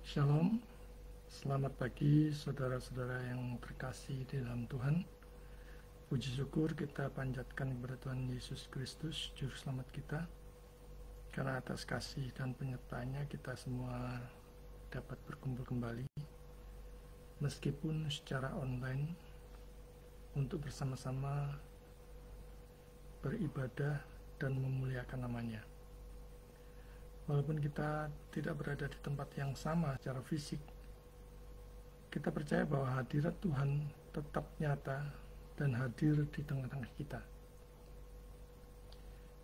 Shalom, selamat pagi saudara-saudara yang terkasih di dalam Tuhan. Puji syukur kita panjatkan kepada Tuhan Yesus Kristus, Juru Selamat kita. Karena atas kasih dan penyertaannya kita semua dapat berkumpul kembali, meskipun secara online, untuk bersama-sama beribadah dan memuliakan namanya. Walaupun kita tidak berada di tempat yang sama secara fisik, kita percaya bahwa hadirat Tuhan tetap nyata dan hadir di tengah-tengah kita.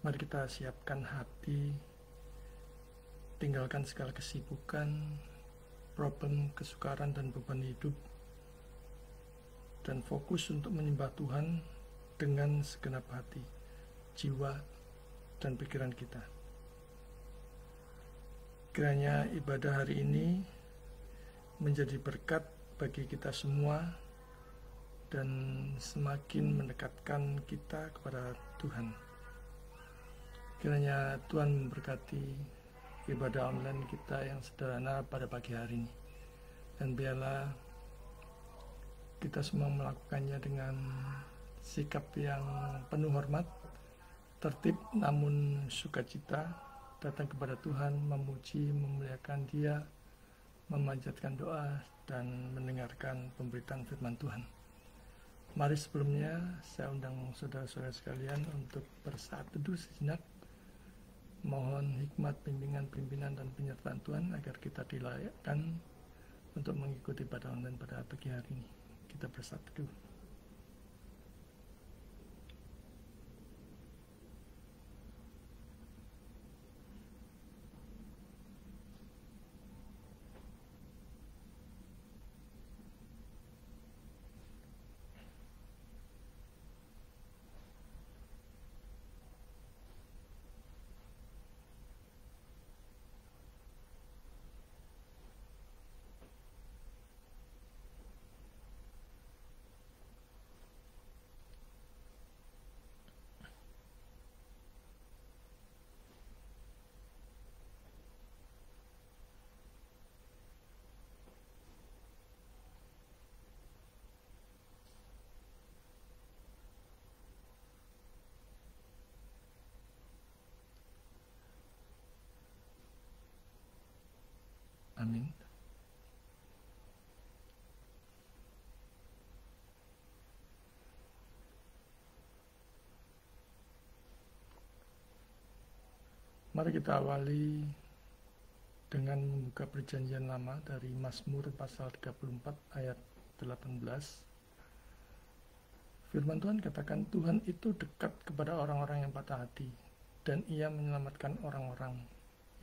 Mari kita siapkan hati, tinggalkan segala kesibukan, problem, kesukaran, dan beban hidup, dan fokus untuk menyembah Tuhan dengan segenap hati, jiwa, dan pikiran kita. Kiranya ibadah hari ini menjadi berkat bagi kita semua dan semakin mendekatkan kita kepada Tuhan. Kiranya Tuhan memberkati ibadah online kita yang sederhana pada pagi hari ini. Dan biarlah kita semua melakukannya dengan sikap yang penuh hormat, tertib namun sukacita, datang kepada Tuhan, memuji, memuliakan Dia, memanjatkan doa, dan mendengarkan pemberitaan firman Tuhan. Mari sebelumnya saya undang saudara-saudara sekalian untuk bersaat teduh sejenak. Mohon hikmat, bimbingan, pimpinan, dan penyertaan Tuhan agar kita dilayakkan untuk mengikuti ibadah online pada pagi hari ini. Kita bersaat teduh. Amin. Mari kita awali dengan membuka perjanjian lama dari Mazmur pasal 34 ayat 18. Firman Tuhan katakan, Tuhan itu dekat kepada orang-orang yang patah hati, dan Ia menyelamatkan orang-orang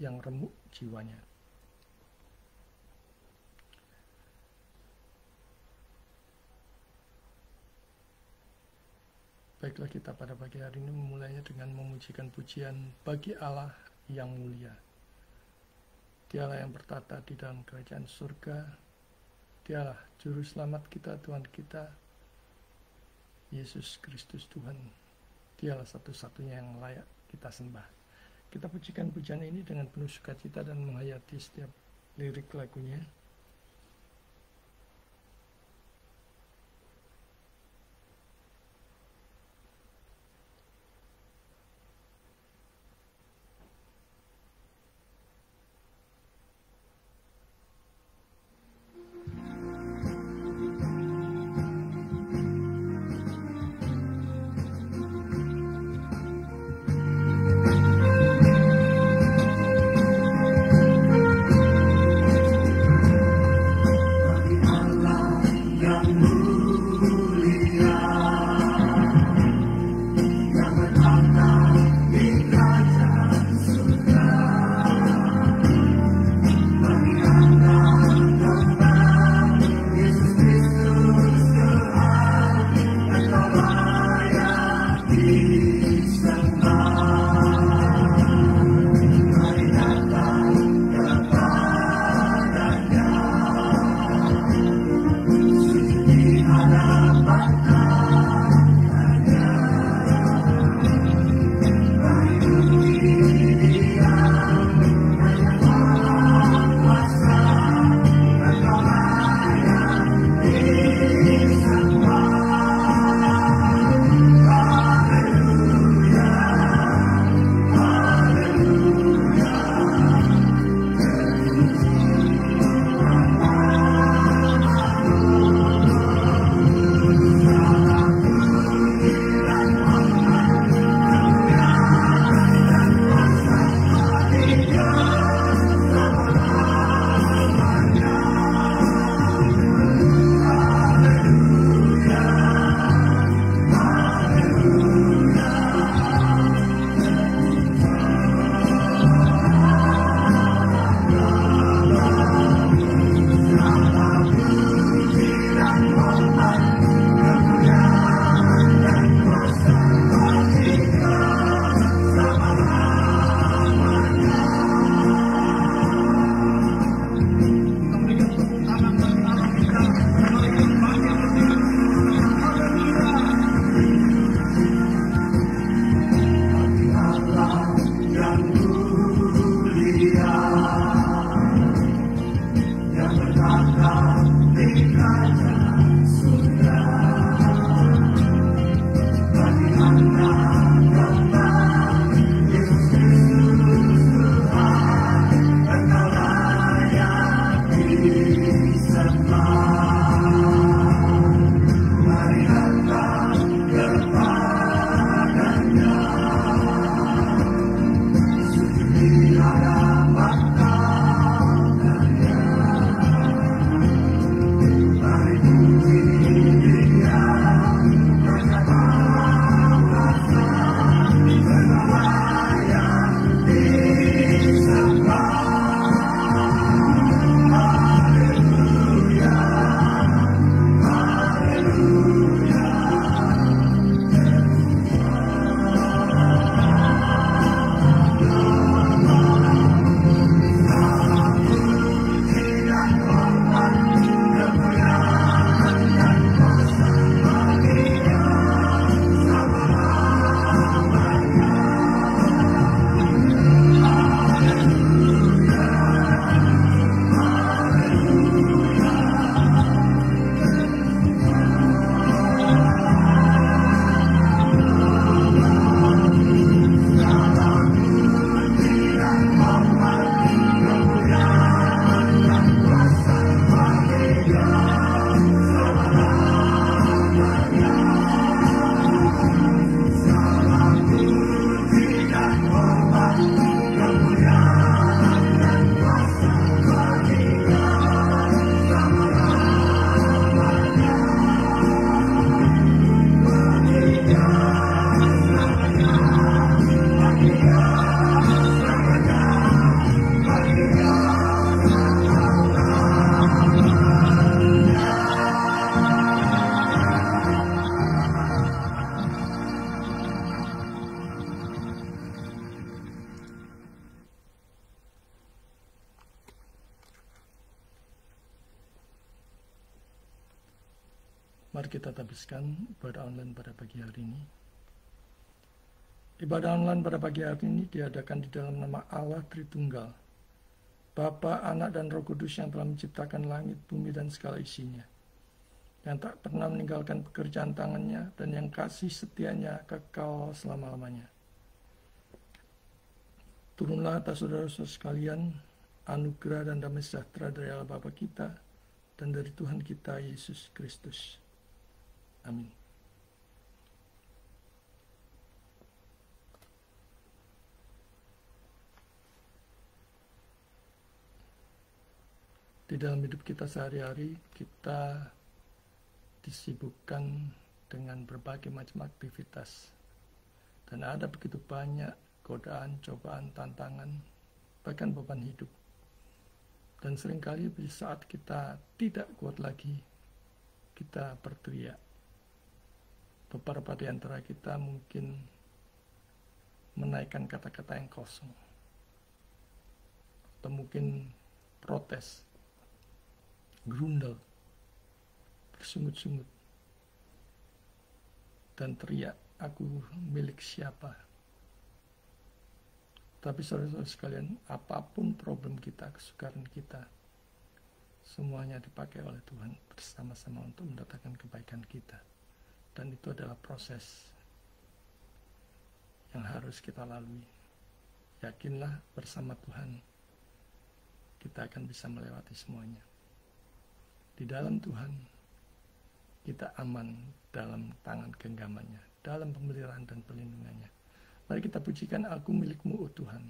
yang remuk jiwanya. Baiklah, kita pada pagi hari ini memulainya dengan memujikan pujian bagi Allah yang mulia. Dialah yang bertata di dalam kerajaan surga. Dialah Juru Selamat kita, Tuhan kita, Yesus Kristus Tuhan. Dialah satu-satunya yang layak kita sembah. Kita pujikan pujian ini dengan penuh sukacita dan menghayati setiap lirik lagunya. Mari kita habiskan ibadah online pada pagi hari ini. Ibadah online pada pagi hari ini diadakan di dalam nama Allah Tritunggal, Bapa, Anak, dan Roh Kudus yang telah menciptakan langit, bumi, dan segala isinya, yang tak pernah meninggalkan pekerjaan tangannya, dan yang kasih setianya kekal selama-lamanya. Turunlah atas saudara-saudara sekalian anugerah dan damai sejahtera dari Allah Bapa kita dan dari Tuhan kita Yesus Kristus. Amin. Di dalam hidup kita sehari-hari, kita disibukkan dengan berbagai macam aktivitas. Dan ada begitu banyak godaan, cobaan, tantangan, bahkan beban hidup. Dan seringkali di saat kita tidak kuat lagi, kita berteriak. Beberapa di antara kita mungkin menaikkan kata-kata yang kosong. Atau mungkin protes, gerundel, bersungut-sungut, dan teriak, aku milik siapa? Tapi saudara-saudara sekalian, apapun problem kita, kesukaran kita, semuanya dipakai oleh Tuhan bersama-sama untuk mendatangkan kebaikan kita. Dan itu adalah proses yang harus kita lalui. Yakinlah bersama Tuhan, kita akan bisa melewati semuanya. Di dalam Tuhan, kita aman dalam tangan genggamannya, dalam pemeliharaan dan perlindungannya. Mari kita pujikan, aku milik-Mu, oh Tuhan.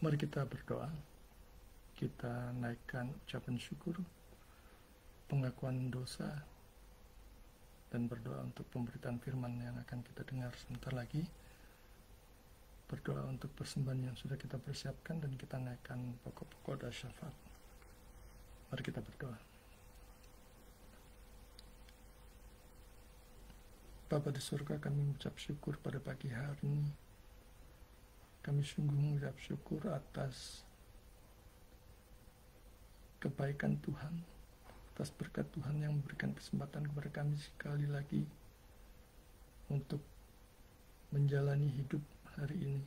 Mari kita berdoa. Kita naikkan ucapan syukur, pengakuan dosa, dan berdoa untuk pemberitaan firman yang akan kita dengar sebentar lagi. Berdoa untuk persembahan yang sudah kita persiapkan dan kita naikkan pokok-pokok dan syafaat. Mari kita berdoa. Bapa di surga, kami mengucap syukur pada pagi hari ini. Kami sungguh mengucap syukur atas kebaikan Tuhan, atas berkat Tuhan yang memberikan kesempatan kepada kami sekali lagi untuk menjalani hidup hari ini.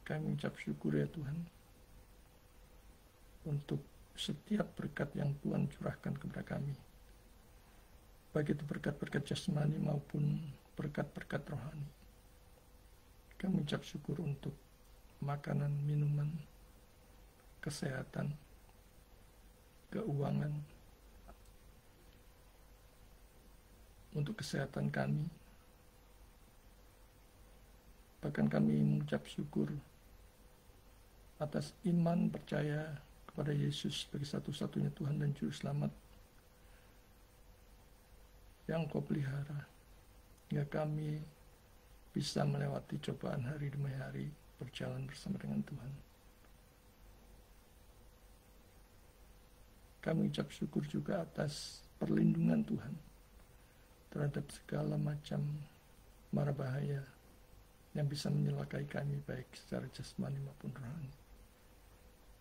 Kami mengucap syukur ya Tuhan untuk setiap berkat yang Tuhan curahkan kepada kami, baik itu berkat-berkat jasmani maupun berkat-berkat rohani. Kami mengucap syukur untuk makanan, minuman, kesehatan, keuangan, untuk kesehatan kami. Bahkan kami mengucap syukur atas iman percaya kepada Yesus sebagai satu-satunya Tuhan dan Juru Selamat yang Kau pelihara, hingga kami bisa melewati cobaan hari demi hari, berjalan bersama dengan Tuhan. Kami ucap syukur juga atas perlindungan Tuhan terhadap segala macam mara bahaya yang bisa menyelakai kami baik secara jasmani maupun rohani.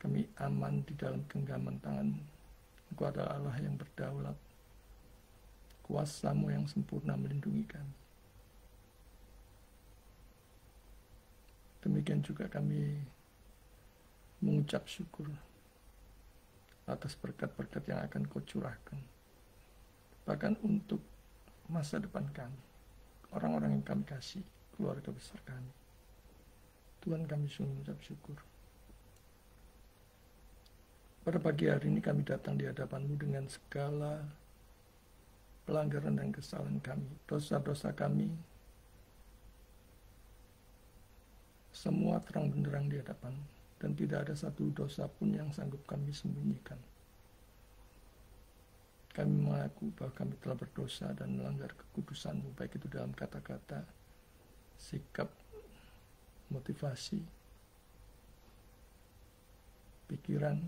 Kami aman di dalam genggaman tangan-Mu. Engkau adalah Allah yang berdaulat. Kuasa-Mu yang sempurna melindungi kami. Demikian juga kami mengucap syukur atas berkat-berkat yang akan Kau curahkan, bahkan untuk masa depan kami, orang-orang yang kami kasih, keluarga besar kami. Tuhan, kami sungguh mengucap syukur. Pada pagi hari ini kami datang di hadapan-Mu dengan segala pelanggaran dan kesalahan kami, dosa-dosa kami, semua terang benderang di hadapan, dan tidak ada satu dosa pun yang sanggup kami sembunyikan. Kami mengaku bahwa kami telah berdosa dan melanggar kekudusan-Mu, baik itu dalam kata-kata, sikap, motivasi, pikiran,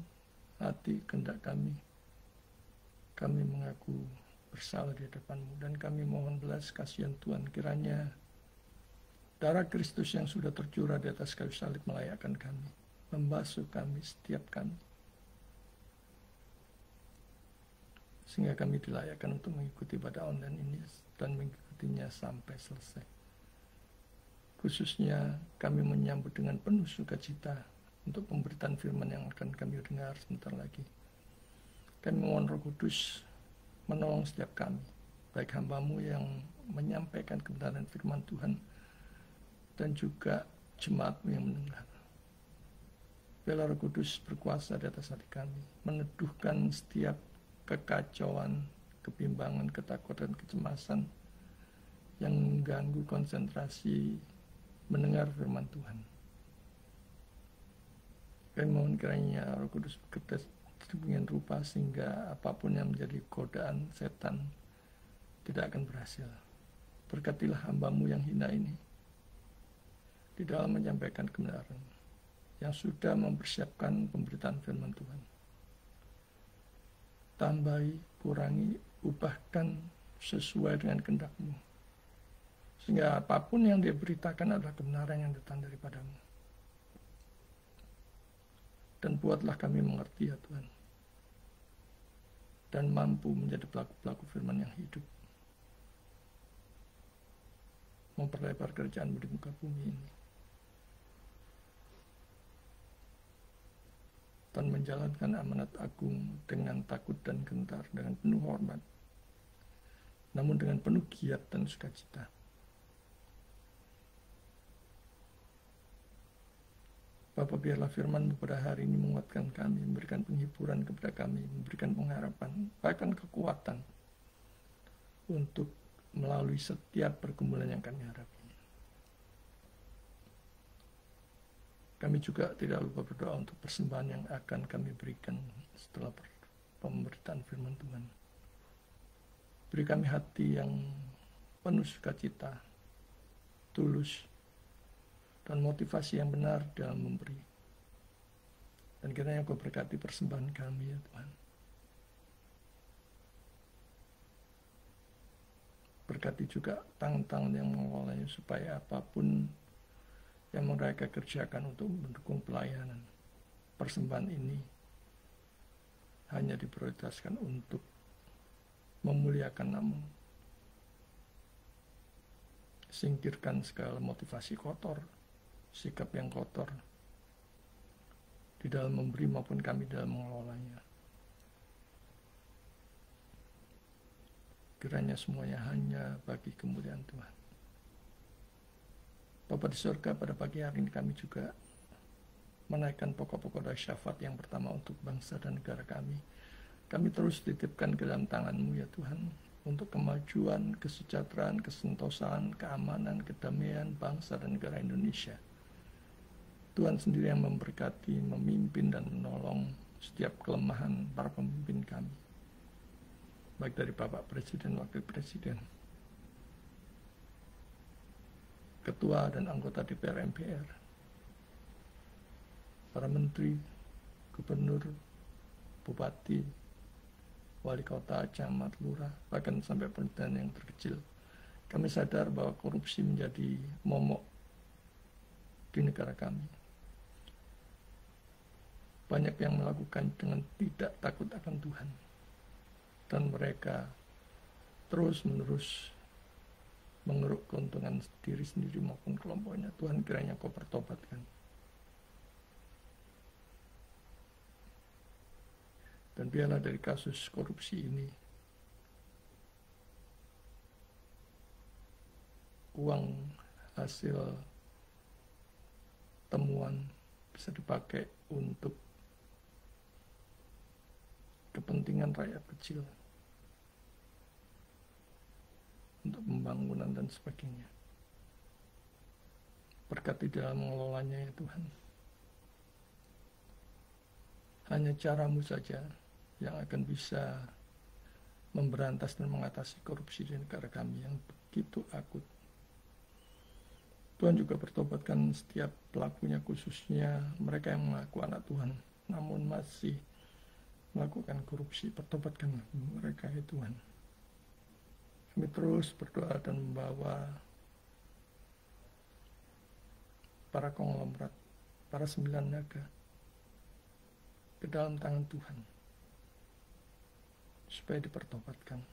hati, kehendak kami. Kami mengaku bersalah di hadapan-Mu, dan kami mohon belas kasihan Tuhan, kiranya darah Kristus yang sudah tercurah di atas kayu salib melayakkan kami, membasuh kami, setiap kami, sehingga kami dilayakkan untuk mengikuti ibadah online ini dan mengikutinya sampai selesai. Khususnya kami menyambut dengan penuh sukacita untuk pemberitaan firman yang akan kami dengar sebentar lagi. Kami mohon Roh Kudus menolong setiap kami, baik hamba-Mu yang menyampaikan kebenaran firman Tuhan dan juga jemaat-Mu yang mendengar. Biarlah Roh Kudus berkuasa di atas hati kami, meneduhkan setiap kekacauan, kebimbangan, ketakutan, kecemasan yang mengganggu konsentrasi mendengar firman Tuhan. Kami mohon kiranya Roh Kudus bekerja sedemikian rupa sehingga apapun yang menjadi godaan setan tidak akan berhasil. Berkatilah hamba-Mu yang hina ini di dalam menyampaikan kebenaran, yang sudah mempersiapkan pemberitaan firman Tuhan. Tambahi, kurangi, ubahkan sesuai dengan kehendak-Mu, sehingga apapun yang dia beritakan adalah kebenaran yang datang daripada-Mu. Dan buatlah kami mengerti ya Tuhan, dan mampu menjadi pelaku-pelaku firman yang hidup, memperlebar kerjaan-Mu di muka bumi ini, dan menjalankan amanat agung dengan takut dan gentar, dengan penuh hormat, namun dengan penuh giat dan sukacita. Bapa, biarlah firman-Mu pada hari ini menguatkan kami, memberikan penghiburan kepada kami, memberikan pengharapan, bahkan kekuatan untuk melalui setiap pergumulan yang kami hadapi. Kami juga tidak lupa berdoa untuk persembahan yang akan kami berikan setelah pemberitaan firman Tuhan. Beri kami hati yang penuh sukacita, tulus, dan motivasi yang benar dalam memberi. Dan kiranya Kau berkati persembahan kami ya Tuhan. Berkati juga tangan-tangan yang mengelolanya supaya apapun yang mereka kerjakan untuk mendukung pelayanan persembahan ini hanya diprioritaskan untuk memuliakan nama. Singkirkan segala motivasi kotor, sikap yang kotor di dalam memberi maupun kami dalam mengelolanya. Kiranya semuanya hanya bagi kemuliaan Tuhan. Bapa di surga, pada pagi hari ini kami juga menaikkan pokok-pokok doa syafaat yang pertama untuk bangsa dan negara kami. Kami terus titipkan ke dalam tangan-Mu ya Tuhan, untuk kemajuan, kesejahteraan, kesentosaan, keamanan, kedamaian bangsa dan negara Indonesia. Tuhan sendiri yang memberkati, memimpin dan menolong setiap kelemahan para pemimpin kami, baik dari Bapak Presiden, Wakil Presiden, Ketua dan anggota DPR MPR, para menteri, gubernur, bupati, wali kota, camat, lurah, bahkan sampai pemerintahan yang terkecil. Kami sadar bahwa korupsi menjadi momok di negara kami. Banyak yang melakukan dengan tidak takut akan Tuhan. Dan mereka terus-menerus mengeruk keuntungan diri sendiri maupun kelompoknya. Tuhan kiranya Kau pertobatkan. Dan biarlah dari kasus korupsi ini, uang hasil temuan bisa dipakai untuk kepentingan rakyat kecil, untuk pembangunan dan sebagainya. Berkati dalam mengelolanya ya Tuhan. Hanya cara-Mu saja yang akan bisa memberantas dan mengatasi korupsi di negara kami yang begitu akut. Tuhan juga bertobatkan setiap pelakunya, khususnya mereka yang mengaku anak Tuhan namun masih melakukan korupsi. Pertobatkan mereka ya Tuhan. Kami terus berdoa dan membawa para konglomerat, para 9 naga ke dalam tangan Tuhan, supaya dipertobatkan,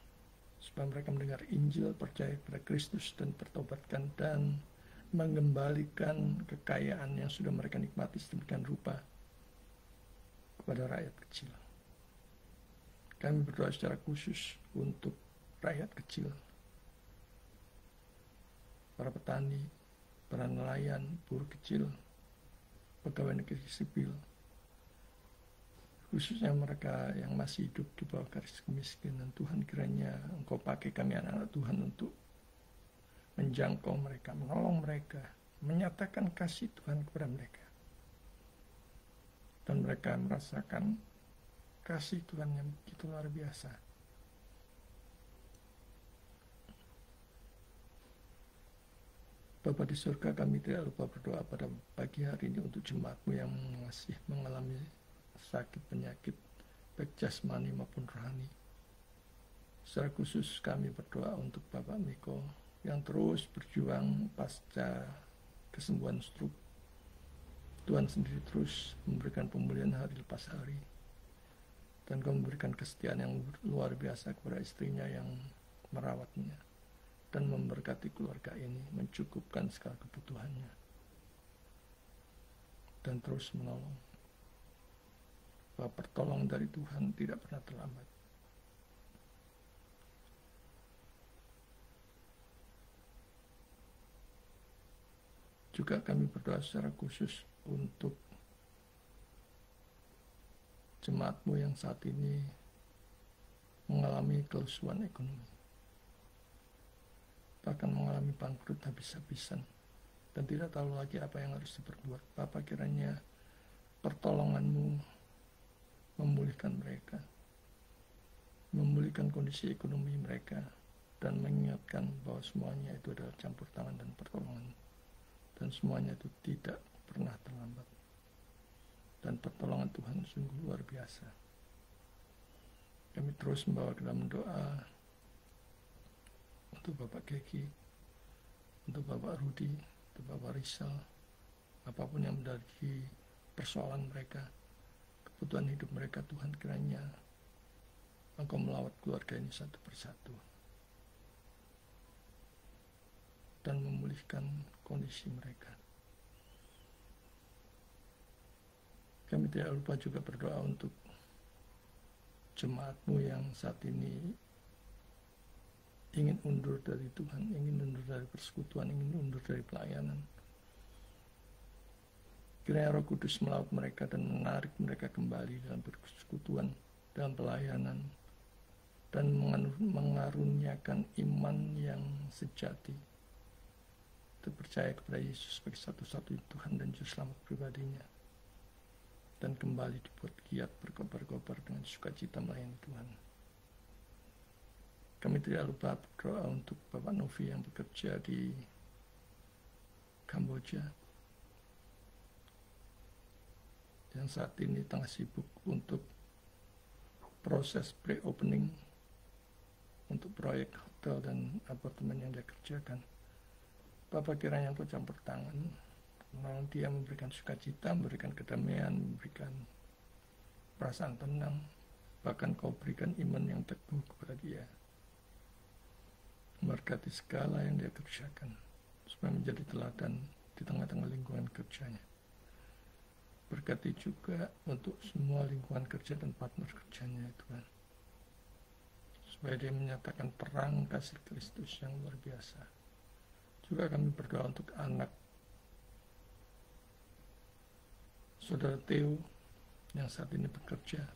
supaya mereka mendengar Injil, percaya kepada Kristus dan pertobatkan dan mengembalikan kekayaan yang sudah mereka nikmati sedemikian rupa kepada rakyat kecil. Kami berdoa secara khusus untuk rakyat kecil, para petani, para nelayan, buruh kecil, pegawai negeri sipil, khususnya mereka yang masih hidup di bawah garis kemiskinan. Tuhan kiranya Engkau pakai kami anak-anak Tuhan untuk menjangkau mereka, menolong mereka, menyatakan kasih Tuhan kepada mereka. Dan mereka merasakan kasih Tuhan yang begitu luar biasa. Bapa di surga, kami tidak lupa berdoa pada pagi hari ini untuk jemaat-Mu yang masih mengalami sakit penyakit, baik jasmani maupun rohani. Secara khusus kami berdoa untuk Bapak Miko yang terus berjuang pasca kesembuhan stroke. Tuhan sendiri terus memberikan pemulihan hari lepas hari. Dan Kau memberikan kesetiaan yang luar biasa kepada istrinya yang merawatnya. Dan memberkati keluarga ini, mencukupkan segala kebutuhannya. Dan terus menolong. Bahwa pertolongan dari Tuhan tidak pernah terlambat. Juga kami berdoa secara khusus untuk jemaat-Mu yang saat ini mengalami kelesuan ekonomi, bahkan mengalami bangkrut habis-habisan, dan tidak tahu lagi apa yang harus diperbuat. Bapa, kiranya pertolongan-Mu memulihkan mereka, memulihkan kondisi ekonomi mereka, dan mengingatkan bahwa semuanya itu adalah campur tangan dan pertolongan, dan semuanya itu tidak pernah terlambat, dan pertolongan Tuhan sungguh luar biasa. Kami terus membawa ke dalam doa untuk Bapak Geki, untuk Bapak Rudi, untuk Bapak Rizal, apapun yang menjadi persoalan mereka, kebutuhan hidup mereka, Tuhan, kiranya Engkau melawat keluarga ini satu persatu dan memulihkan kondisi mereka. Kami tidak lupa juga berdoa untuk jemaat-Mu yang saat ini ingin undur dari Tuhan, ingin undur dari persekutuan, ingin undur dari pelayanan. Kiranya Roh Kudus melawat mereka dan menarik mereka kembali dalam persekutuan, dalam pelayanan, dan mengaruniakan iman yang sejati, untuk percaya kepada Yesus sebagai satu-satunya Tuhan dan Juru Selamat pribadinya, dan kembali dibuat giat berkobar-kobar dengan sukacita melayani Tuhan. Kami tidak lupa berdoa untuk Bapak Novi yang bekerja di Kamboja, yang saat ini tengah sibuk untuk proses pre-opening untuk proyek hotel dan apartemen yang dia kerjakan. Bapak, kiranya Engkau campur tangan, menolong dia, memberikan sukacita, memberikan kedamaian, memberikan perasaan tenang, bahkan Kau berikan iman yang teguh kepada dia. Memberkati segala yang dia kerjakan, supaya menjadi teladan di tengah-tengah lingkungan kerjanya. Berkati juga untuk semua lingkungan kerja dan partner kerjanya, Tuhan, supaya dia menyatakan terang kasih Kristus yang luar biasa. Juga kami berdoa untuk anak Saudara Theo yang saat ini bekerja,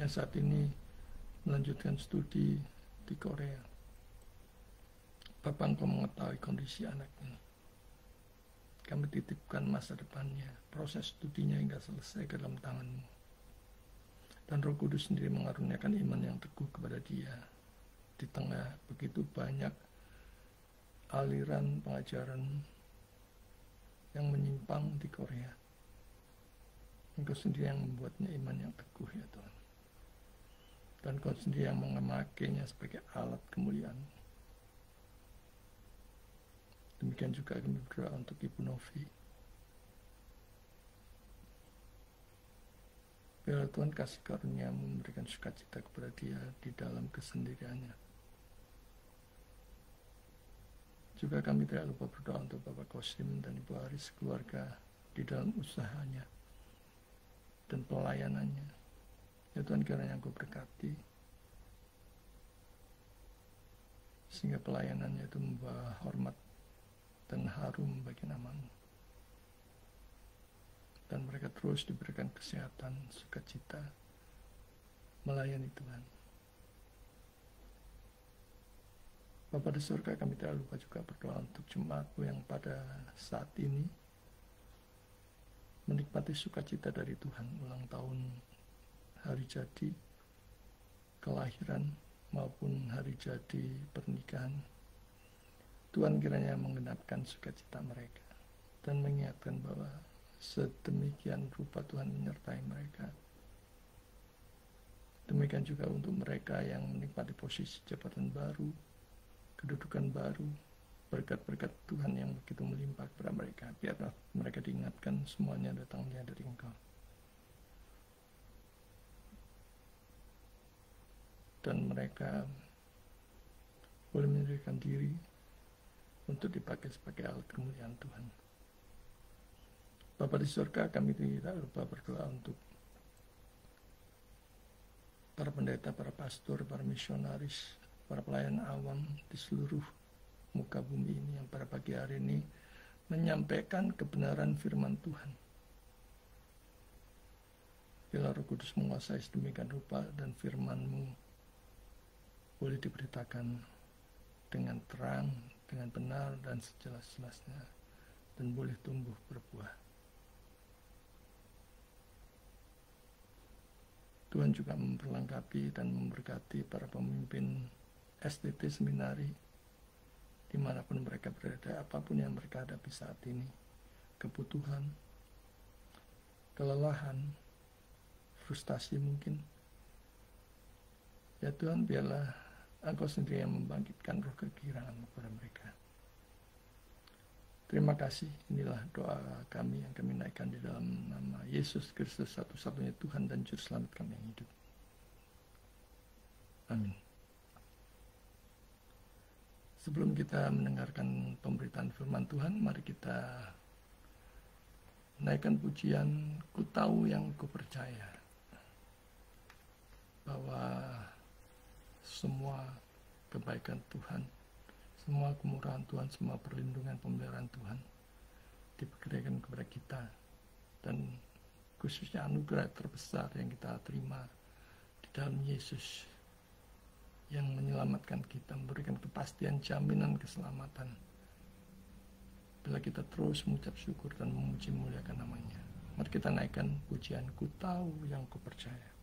yang saat ini melanjutkan studi di Korea. Bapak, Engkau mengetahui kondisi anak ini. Kami titipkan masa depannya, proses studinya hingga selesai ke dalam tangan-Mu. Dan Roh Kudus sendiri mengaruniakan iman yang teguh kepada dia di tengah begitu banyak aliran pengajaran yang menyimpang di Korea. Engkau sendiri yang membuatnya iman yang teguh, ya Tuhan. Dan Engkau sendiri yang memakainya sebagai alat kemuliaan. Demikian juga kami berdoa untuk Ibu Novi. Biarlah Tuhan kasih karunia memberikan sukacita kepada dia di dalam kesendiriannya. Juga kami tidak lupa berdoa untuk Bapak Kosim dan Ibu Aris keluarga di dalam usahanya dan pelayanannya. Ya Tuhan, kiranya Engkau berkati, sehingga pelayanannya itu membawa hormat dan harum bagi nama-Mu. Dan mereka terus diberikan kesehatan, sukacita, melayani Tuhan. Bapa di surga, kami tidak lupa juga berdoa untuk jemaat-Mu yang pada saat ini menikmati sukacita dari Tuhan, ulang tahun, hari jadi, kelahiran, maupun hari jadi pernikahan. Tuhan kiranya menggenapkan sukacita mereka dan mengingatkan bahwa sedemikian rupa Tuhan menyertai mereka. Demikian juga untuk mereka yang menikmati posisi jabatan baru, kedudukan baru, berkat-berkat Tuhan yang begitu melimpah kepada mereka. Biarlah mereka diingatkan semuanya datangnya dari Engkau. Dan mereka boleh menyediakan diri untuk dipakai sebagai alat kemuliaan Tuhan. Bapa di surga, kami tidak lupa berdoa untuk para pendeta, para pastor, para misionaris, para pelayan awam di seluruh muka bumi ini yang pada pagi hari ini menyampaikan kebenaran firman Tuhan. Bila Roh Kudus menguasai sedemikian rupa dan firman-Mu boleh diberitakan dengan terang, dengan benar dan sejelas-jelasnya. dan boleh tumbuh berbuah. Tuhan juga memperlengkapi dan memberkati para pemimpin STT Seminari dimanapun mereka berada, apapun yang mereka hadapi saat ini, kebutuhan, kelelahan, frustasi mungkin. Ya Tuhan, biarlah Engkau sendiri yang membangkitkan roh kegirangan kepada mereka. Terima kasih, inilah doa kami yang kami naikkan di dalam nama Yesus Kristus, satu-satunya Tuhan dan Juru Selamat kami yang hidup. Amin. Sebelum kita mendengarkan pemberitaan firman Tuhan, mari kita naikkan pujian Ku Tahu Yang Ku Percaya, bahwa semua kebaikan Tuhan, semua kemurahan Tuhan, semua perlindungan pemeliharaan Tuhan diberikan kepada kita, dan khususnya anugerah terbesar yang kita terima di dalam Yesus yang menyelamatkan kita, memberikan kepastian jaminan keselamatan bila kita terus mengucap syukur dan memuji muliakan namanya. Mari kita naikkan pujian Ku Tahu Yang Ku Percaya.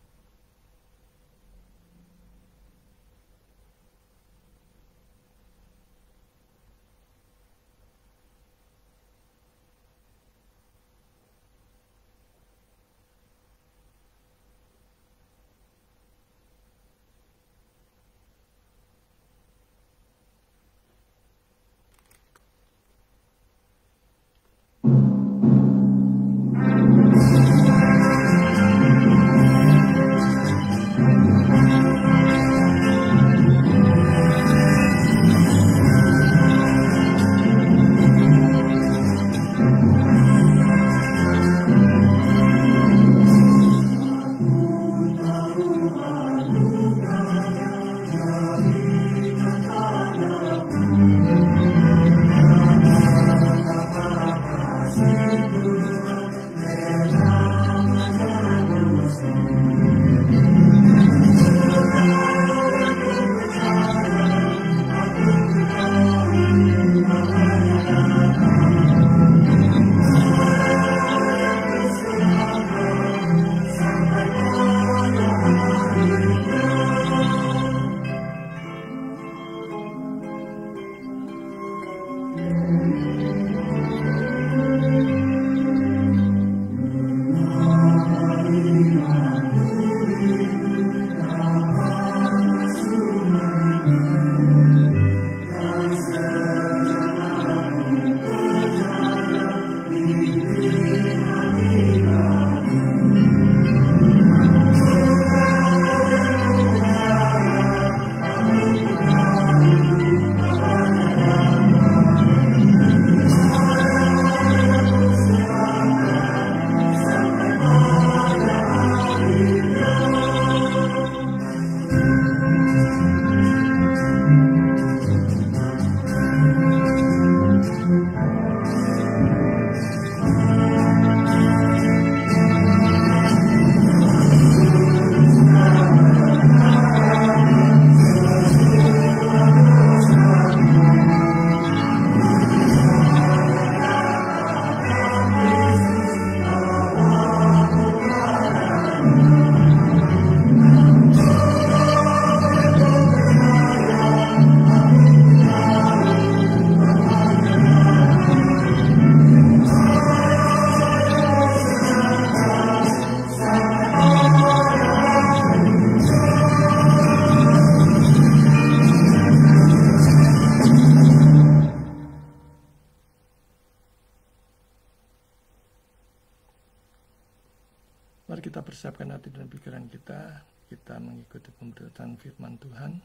Mari kita persiapkan hati dan pikiran kita mengikuti pemberitaan firman Tuhan,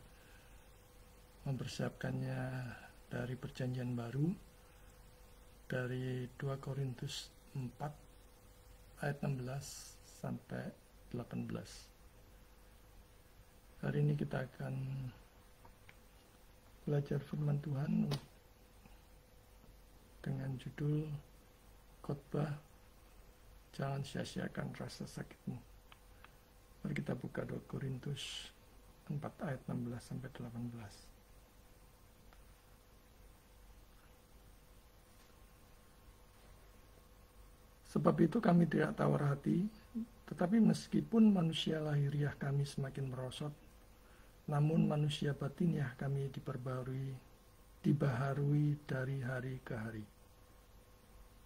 mempersiapkannya dari perjanjian baru, dari 2 Korintus 4 ayat 16 sampai 18. Hari ini kita akan belajar firman Tuhan dengan judul khotbah Jangan sia-siakan rasa sakitmu. Mari kita buka 2 Korintus 4 ayat 16 sampai 18. Sebab itu kami tidak tawar hati, tetapi meskipun manusia lahiriah kami semakin merosot, namun manusia batiniah kami dibaharui dari hari ke hari,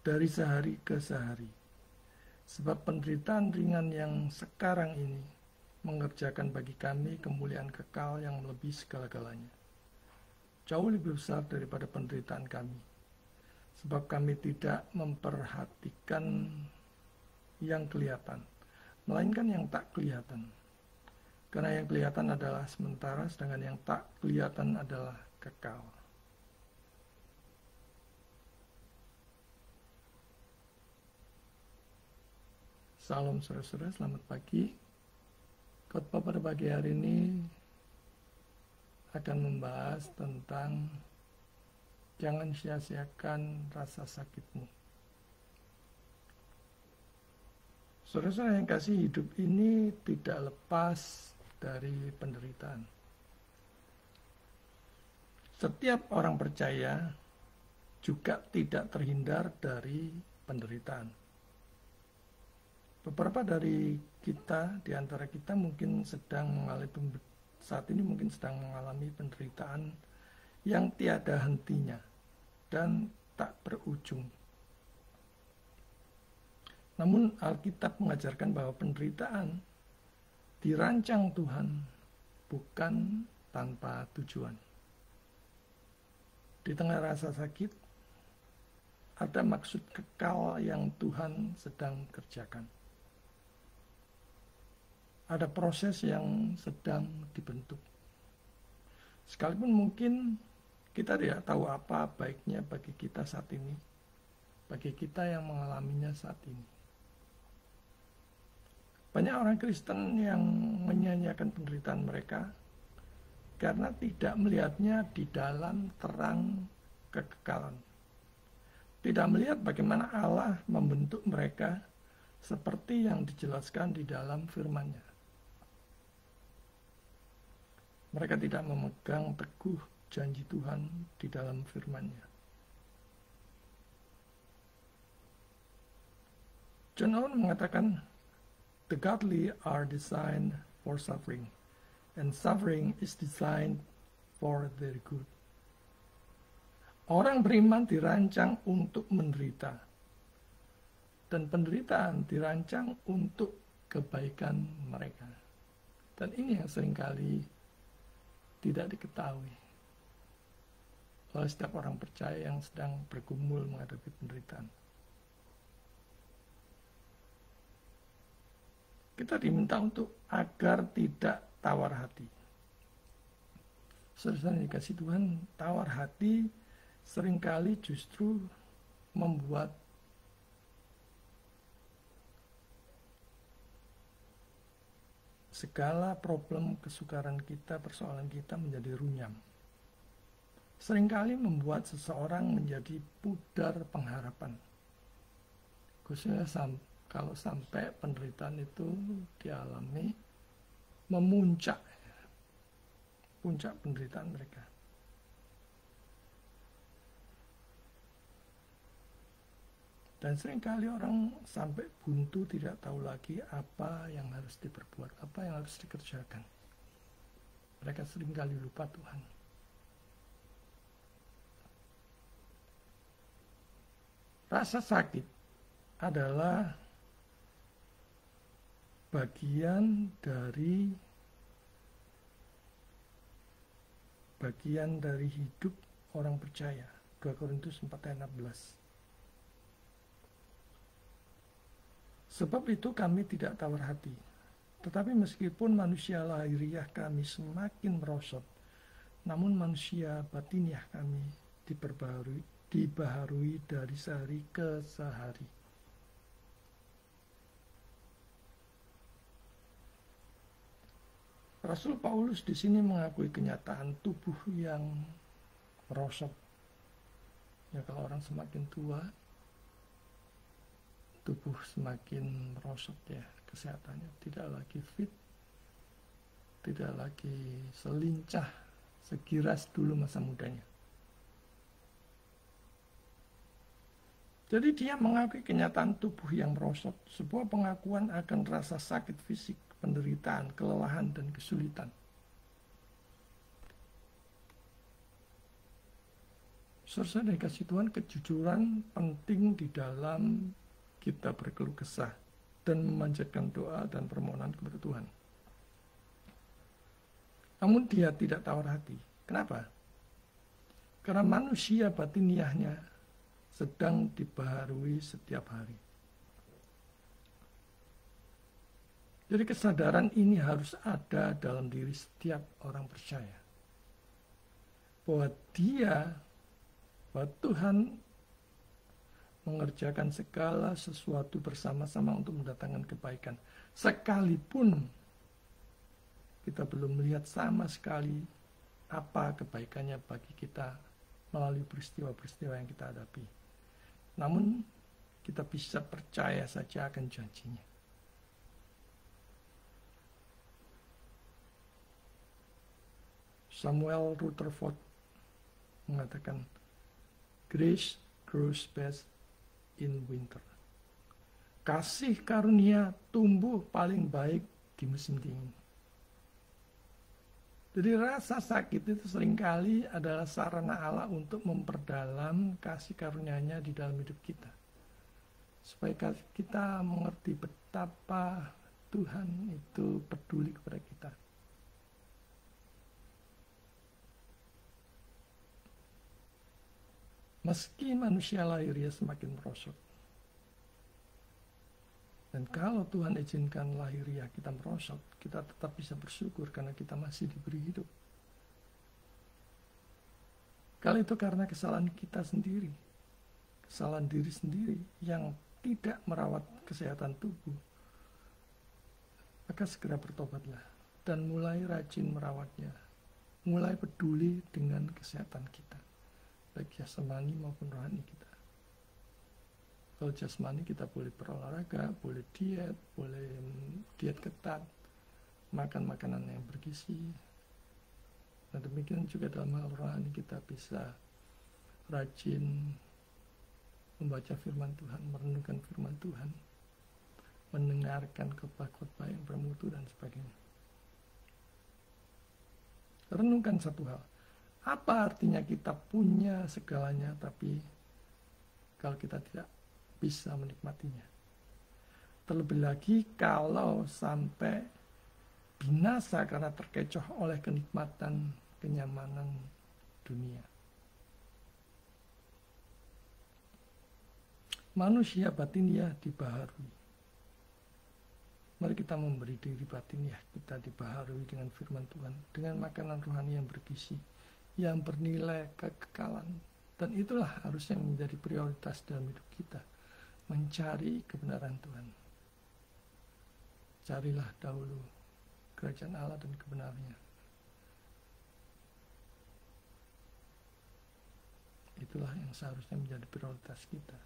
dari sehari ke sehari. Sebab penderitaan ringan yang sekarang ini mengerjakan bagi kami kemuliaan kekal yang melebihi segala-galanya, jauh lebih besar daripada penderitaan kami. Sebab kami tidak memperhatikan yang kelihatan, melainkan yang tak kelihatan. Karena yang kelihatan adalah sementara, sedangkan yang tak kelihatan adalah kekal. Salam saudara-saudara, selamat pagi. Khotbah pada pagi hari ini akan membahas tentang jangan sia-siakan rasa sakitmu. Saudara-saudara yang kasih, hidup ini tidak lepas dari penderitaan. Setiap orang percaya juga tidak terhindar dari penderitaan. Beberapa dari kita, di antara kita mungkin saat ini mungkin sedang mengalami penderitaan yang tiada hentinya dan tak berujung. Namun Alkitab mengajarkan bahwa penderitaan dirancang Tuhan bukan tanpa tujuan. Di tengah rasa sakit, ada maksud kekal yang Tuhan sedang kerjakan. Ada proses yang sedang dibentuk. Sekalipun mungkin kita tidak tahu apa baiknya bagi kita saat ini, bagi kita yang mengalaminya saat ini. Banyak orang Kristen yang menyanyiakan penderitaan mereka karena tidak melihatnya di dalam terang kekekalan. Tidak melihat bagaimana Allah membentuk mereka seperti yang dijelaskan di dalam firman-Nya. Mereka tidak memegang teguh janji Tuhan di dalam firman-Nya. John Owen mengatakan, "The godly are designed for suffering, and suffering is designed for their good." Orang beriman dirancang untuk menderita, dan penderitaan dirancang untuk kebaikan mereka. Dan ini yang seringkali tidak diketahui oleh setiap orang percaya yang sedang bergumul menghadapi penderitaan. Kita diminta untuk agar tidak tawar hati. Saudara yang dikasih Tuhan, tawar hati seringkali justru membuat segala problem, kesukaran kita, persoalan kita menjadi runyam. Seringkali membuat seseorang menjadi pudar pengharapan. Khususnya kalau sampai penderitaan itu dialami memuncak, puncak penderitaan mereka. Dan seringkali orang sampai buntu tidak tahu lagi apa yang harus diperbuat, apa yang harus dikerjakan. Mereka seringkali lupa Tuhan. Rasa sakit adalah bagian dari hidup orang percaya. 2 Korintus 4 ayat 16. Sebab itu kami tidak tawar hati. Tetapi meskipun manusia lahiriah kami semakin merosot, namun manusia batiniah kami dibaharui dari sehari ke sehari. Rasul Paulus di sini mengakui kenyataan tubuh yang merosot. Ya, kalau orang semakin tua, tubuh semakin merosot ya, kesehatannya tidak lagi fit, tidak lagi selincah, segiras dulu masa mudanya. Jadi dia mengakui kenyataan tubuh yang merosot, sebuah pengakuan akan rasa sakit fisik, penderitaan, kelelahan, dan kesulitan. Saudara dikasih Tuhan, kejujuran penting di dalam kita berkeluh kesah dan memanjatkan doa dan permohonan kepada Tuhan. Namun dia tidak tawar hati. Kenapa? Karena manusia batiniahnya sedang dibaharui setiap hari. Jadi kesadaran ini harus ada dalam diri setiap orang percaya. Bahwa Tuhan mengerjakan segala sesuatu bersama-sama untuk mendatangkan kebaikan. Sekalipun kita belum melihat sama sekali apa kebaikannya bagi kita melalui peristiwa-peristiwa yang kita hadapi. Namun kita bisa percaya saja akan janjinya. Samuel Rutherford mengatakan, grace grows best in winter. Kasih karunia tumbuh paling baik di musim dingin. Jadi rasa sakit itu seringkali adalah sarana Allah untuk memperdalam kasih karunia-Nya di dalam hidup kita. Supaya kita mengerti betapa Tuhan itu peduli kepada kita. Meski manusia lahirnya semakin merosot. Dan kalau Tuhan izinkan lahiriah kita merosot, kita tetap bisa bersyukur karena kita masih diberi hidup. Kalau itu karena kesalahan kita sendiri, kesalahan diri sendiri yang tidak merawat kesehatan tubuh, maka segera bertobatlah dan mulai rajin merawatnya, mulai peduli dengan kesehatan kita, baik jasmani maupun rohani kita. Kalau jasmani kita boleh berolahraga, boleh diet ketat, makan makanan yang bergizi. Dan demikian juga dalam hal rohani kita bisa rajin membaca firman Tuhan, merenungkan firman Tuhan, mendengarkan khotbah-khotbah yang bermutu dan sebagainya. Renungkan satu hal, apa artinya kita punya segalanya tapi kalau kita tidak bisa menikmatinya. Terlebih lagi kalau sampai binasa karena terkecoh oleh kenikmatan, kenyamanan dunia. Manusia batiniah dibaharui. Mari kita memberi diri batiniah kita dibaharui dengan firman Tuhan, dengan makanan rohani yang bergizi, yang bernilai kekekalan. Dan itulah harusnya menjadi prioritas dalam hidup kita. Mencari kebenaran Tuhan. Carilah dahulu kerajaan Allah dan kebenarannya. Itulah yang seharusnya menjadi prioritas kita.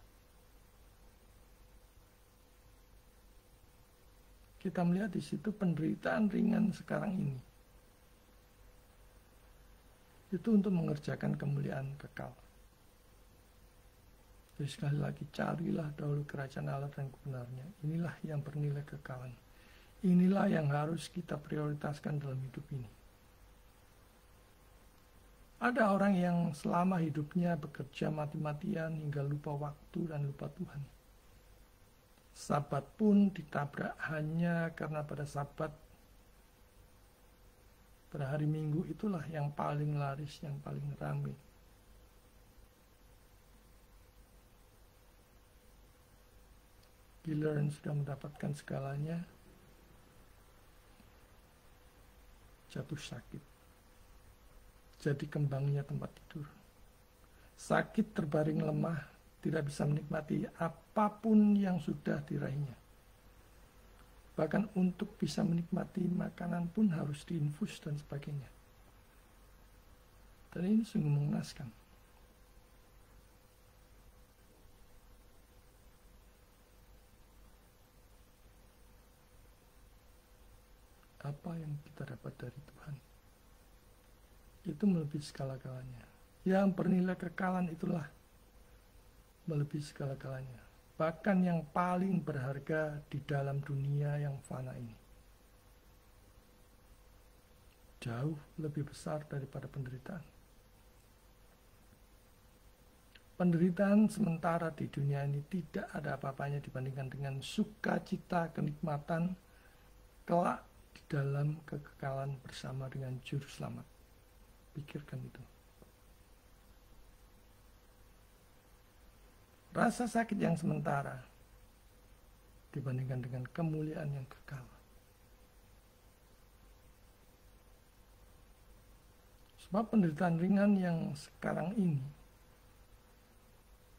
Kita melihat di situ penderitaan ringan sekarang ini. Itu untuk mengerjakan kemuliaan kekal. Jadi sekali lagi, carilah dahulu kerajaan Allah dan kebenarannya. Inilah yang bernilai kekalan. Inilah yang harus kita prioritaskan dalam hidup ini. Ada orang yang selama hidupnya bekerja mati-matian hingga lupa waktu dan lupa Tuhan. Sabat pun ditabrak hanya karena pada Sabat, pada hari Minggu itulah yang paling laris, yang paling ramai. Giliran sudah mendapatkan segalanya, jatuh sakit. Jadi kembangnya tempat tidur. Sakit terbaring lemah, tidak bisa menikmati apapun yang sudah diraihnya. Bahkan untuk bisa menikmati makanan pun harus diinfus dan sebagainya. Dan ini sungguh mengenaskan. Apa yang kita dapat dari Tuhan itu melebihi segala-galanya. Yang bernilai kekalan itulah melebihi segala-galanya, bahkan yang paling berharga di dalam dunia yang fana ini. Jauh lebih besar daripada penderitaan. Penderitaan sementara di dunia ini tidak ada apa-apanya dibandingkan dengan sukacita kenikmatan kelak di dalam kekekalan bersama dengan Juru Selamat. Pikirkan itu. Rasa sakit yang sementara dibandingkan dengan kemuliaan yang kekal. Sebab penderitaan ringan yang sekarang ini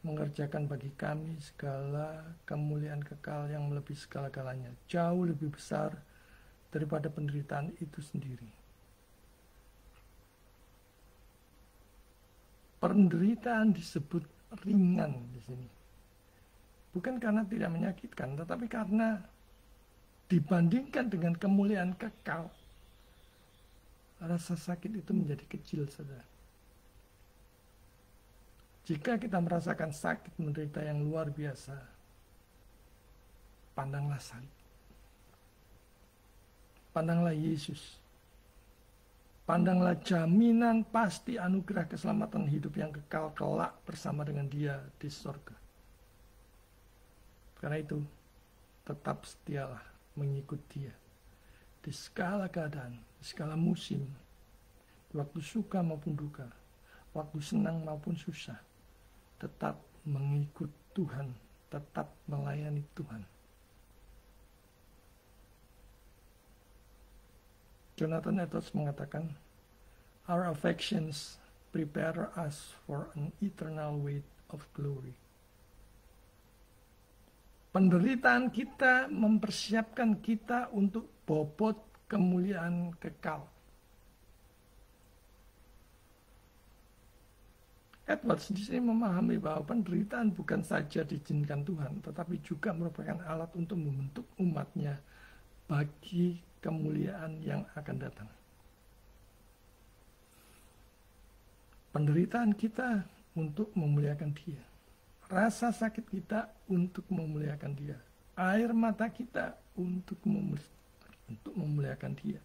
mengerjakan bagi kami segala kemuliaan kekal yang melebihi segala-galanya, jauh lebih besar daripada penderitaan itu sendiri. Penderitaan disebut ringan di sini. Bukan karena tidak menyakitkan, tetapi karena dibandingkan dengan kemuliaan kekal, rasa sakit itu menjadi kecil, saudara. Jika kita merasakan sakit menderita yang luar biasa, pandanglah salib. Pandanglah Yesus. Pandanglah jaminan pasti anugerah keselamatan hidup yang kekal kelak bersama dengan Dia di surga. Karena itu, tetap setialah mengikut Dia di segala keadaan, di segala musim, waktu suka maupun duka, waktu senang maupun susah. Tetap mengikut Tuhan, tetap melayani Tuhan. Jonathan Edwards mengatakan, "Our affections prepare us for an eternal weight of glory." Penderitaan kita mempersiapkan kita untuk bobot kemuliaan kekal. Edwards di sini memahami bahwa penderitaan bukan saja diizinkan Tuhan, tetapi juga merupakan alat untuk membentuk umatnya bagi kemuliaan yang akan datang. Penderitaan kita untuk memuliakan Dia. Rasa sakit kita untuk memuliakan Dia. Air mata kita untuk memuliakan Dia.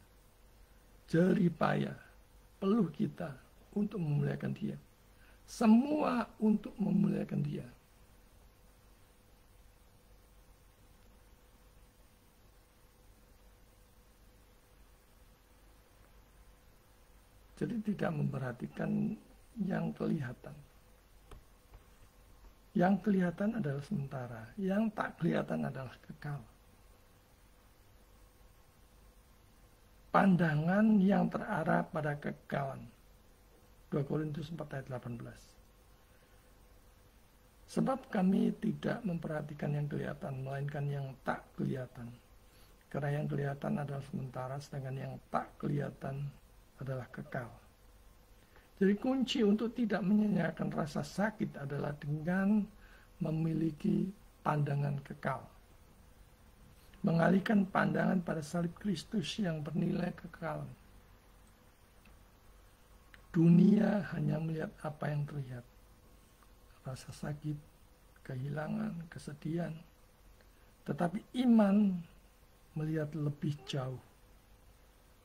Jerih payah, peluh kita untuk memuliakan Dia. Semua untuk memuliakan Dia. Jadi tidak memperhatikan yang kelihatan. Yang kelihatan adalah sementara, yang tak kelihatan adalah kekal. Pandangan yang terarah pada kekekalan. 2 Korintus 4 ayat 18. Sebab kami tidak memperhatikan yang kelihatan, melainkan yang tak kelihatan. Karena yang kelihatan adalah sementara, sedangkan yang tak kelihatan adalah kekal. Jadi kunci untuk tidak menyanyiakan rasa sakit adalah dengan memiliki pandangan kekal. Mengalihkan pandangan pada salib Kristus yang bernilai kekal. Dunia hanya melihat apa yang terlihat. Rasa sakit, kehilangan, kesedihan. Tetapi iman melihat lebih jauh.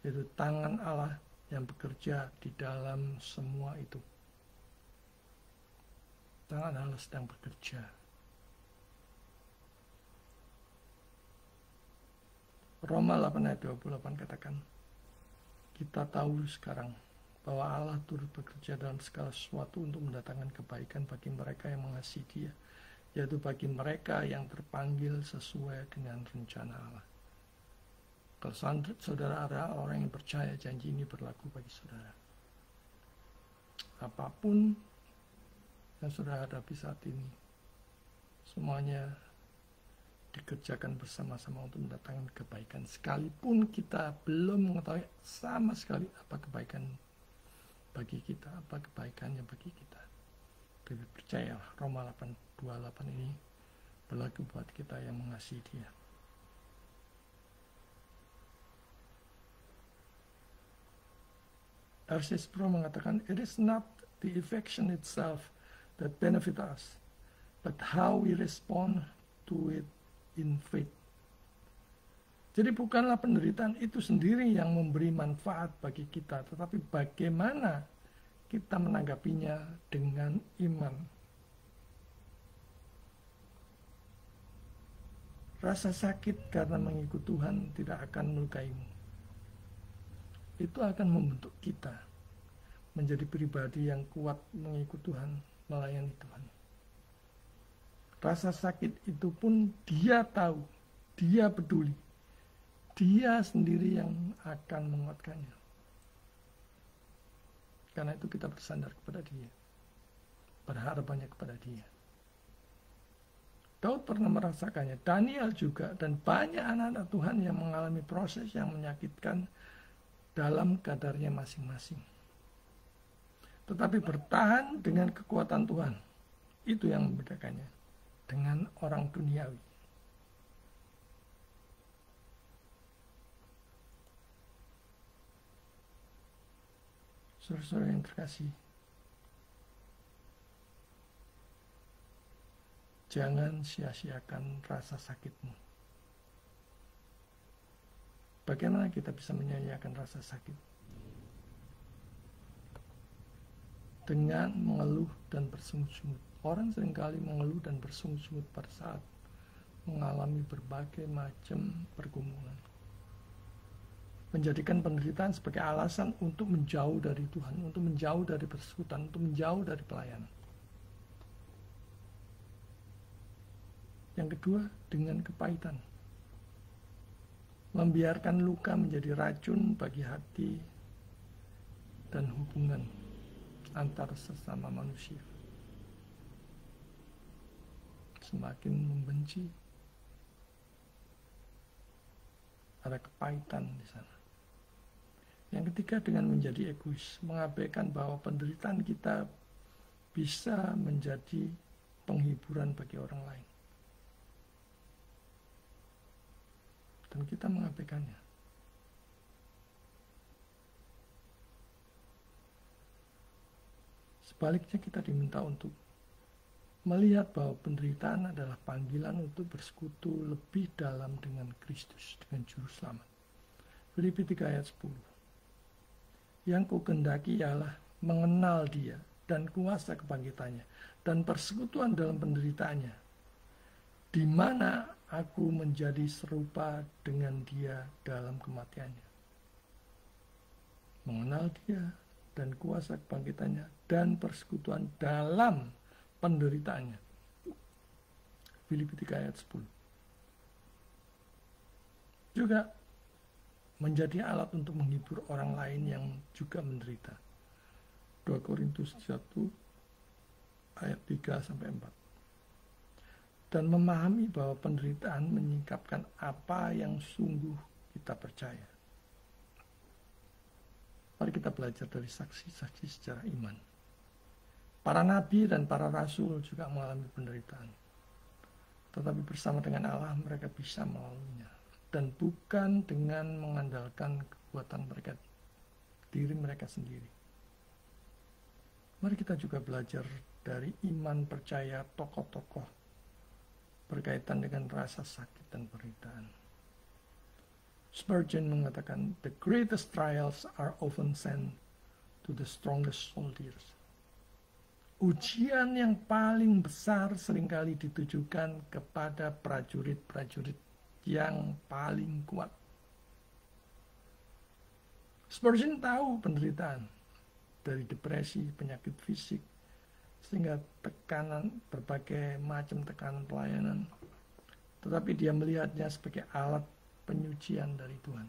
Yaitu tangan Allah yang bekerja di dalam semua itu. Tangan Allah sedang bekerja. Roma 8 ayat 28 katakan, kita tahu sekarang bahwa Allah turut bekerja dalam segala sesuatu untuk mendatangkan kebaikan bagi mereka yang mengasihi Dia, yaitu bagi mereka yang terpanggil sesuai dengan rencana Allah. Kalau saudara adalah orang yang percaya, janji ini berlaku bagi saudara. Apapun yang saudara hadapi saat ini, semuanya dikerjakan bersama-sama untuk mendatangkan kebaikan. Sekalipun kita belum mengetahui sama sekali apa kebaikan bagi kita, apa kebaikannya bagi kita. Tapi percayalah, Roma 8:28 ini berlaku buat kita yang mengasihi Dia. R.C. Sproul mengatakan, it is not the affection itself that benefit us, but how we respond to it in faith. Jadi bukanlah penderitaan itu sendiri yang memberi manfaat bagi kita, tetapi bagaimana kita menanggapinya dengan iman. Rasa sakit karena mengikut Tuhan tidak akan melukaimu. Itu akan membentuk kita menjadi pribadi yang kuat mengikut Tuhan, melayani Tuhan. Rasa sakit itu pun dia tahu, dia peduli. Dia sendiri yang akan menguatkannya. Karena itu kita bersandar kepada dia. Berharapannya kepada dia. Daud pernah merasakannya. Daniel juga. Dan banyak anak-anak Tuhan yang mengalami proses yang menyakitkan dalam kadarnya masing-masing. Tetapi bertahan dengan kekuatan Tuhan. Itu yang membedakannya dengan orang duniawi. Saudara-saudara yang terkasih, jangan sia-siakan rasa sakitmu. Bagaimana kita bisa menyia-nyiakan rasa sakit? Dengan mengeluh dan bersungut-sungut. Orang seringkali mengeluh dan bersungut-sungut pada saat mengalami berbagai macam pergumulan. Menjadikan penderitaan sebagai alasan untuk menjauh dari Tuhan, untuk menjauh dari persekutuan, untuk menjauh dari pelayanan. Yang kedua, dengan kepahitan. Membiarkan luka menjadi racun bagi hati dan hubungan antar sesama manusia. Semakin membenci, ada kepahitan di sana. Yang ketiga, dengan menjadi egois, mengabaikan bahwa penderitaan kita bisa menjadi penghiburan bagi orang lain. Dan kita mengabaikannya. Sebaliknya kita diminta untuk melihat bahwa penderitaan adalah panggilan untuk bersekutu lebih dalam dengan Kristus, dengan Juru Selamat. Filipi 3 ayat 10. Yang kukendaki ialah mengenal dia dan kuasa kebangkitannya dan persekutuan dalam penderitaannya, di mana aku menjadi serupa dengan dia dalam kematiannya. Mengenal dia dan kuasa kebangkitannya dan persekutuan dalam penderitaannya. Filipi 3 ayat 10. Juga menjadi alat untuk menghibur orang lain yang juga menderita. 2 Korintus 1 ayat 3-4. Dan memahami bahwa penderitaan menyingkapkan apa yang sungguh kita percaya. Mari kita belajar dari saksi-saksi secara iman. Para nabi dan para rasul juga mengalami penderitaan. Tetapi bersama dengan Allah mereka bisa melaluinya. Dan bukan dengan mengandalkan kekuatan mereka, diri mereka sendiri. Mari kita juga belajar dari iman percaya tokoh-tokoh berkaitan dengan rasa sakit dan penderitaan. Spurgeon mengatakan, the greatest trials are often sent to the strongest soldiers. Ujian yang paling besar seringkali ditujukan kepada prajurit-prajurit yang paling kuat. Spurgeon tahu penderitaan dari depresi, penyakit fisik, sehingga tekanan, berbagai macam tekanan pelayanan. Tetapi dia melihatnya sebagai alat penyucian dari Tuhan.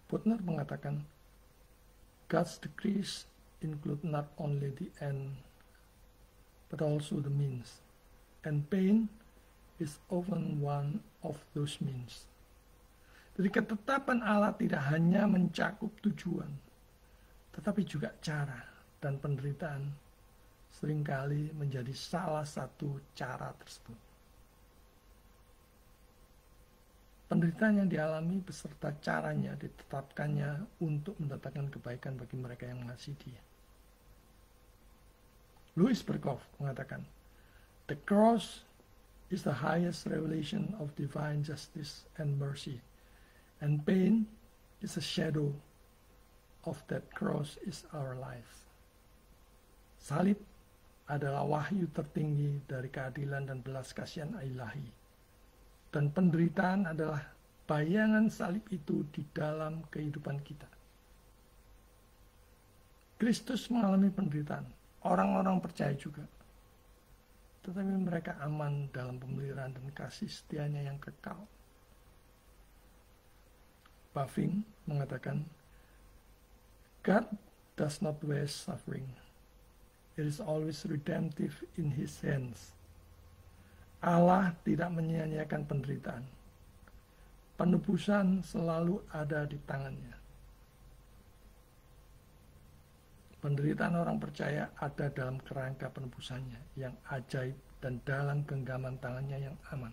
Butner mengatakan, God's decrees include not only the end, but also the means. And pain is often one of those means. Jadi ketetapan Allah tidak hanya mencakup tujuan, tetapi juga cara, dan penderitaan seringkali menjadi salah satu cara tersebut. Penderitaan yang dialami beserta caranya ditetapkannya untuk mendatangkan kebaikan bagi mereka yang mengasihi Dia. Louis Berkhof mengatakan, "The cross is the highest revelation of divine justice and mercy, and pain is a shadow of that cross is our life." Salib adalah wahyu tertinggi dari keadilan dan belas kasihan ilahi. Dan penderitaan adalah bayangan salib itu di dalam kehidupan kita. Kristus mengalami penderitaan, orang-orang percaya juga. Tetapi mereka aman dalam pemeliharaan dan kasih setianya yang kekal. Bavinck mengatakan, God does not waste suffering. It is always redemptive in His hands. Allah tidak menyia-nyiakan penderitaan. Penebusan selalu ada di tangannya. Penderitaan orang percaya ada dalam kerangka penebusannya yang ajaib dan dalam genggaman tangannya yang aman.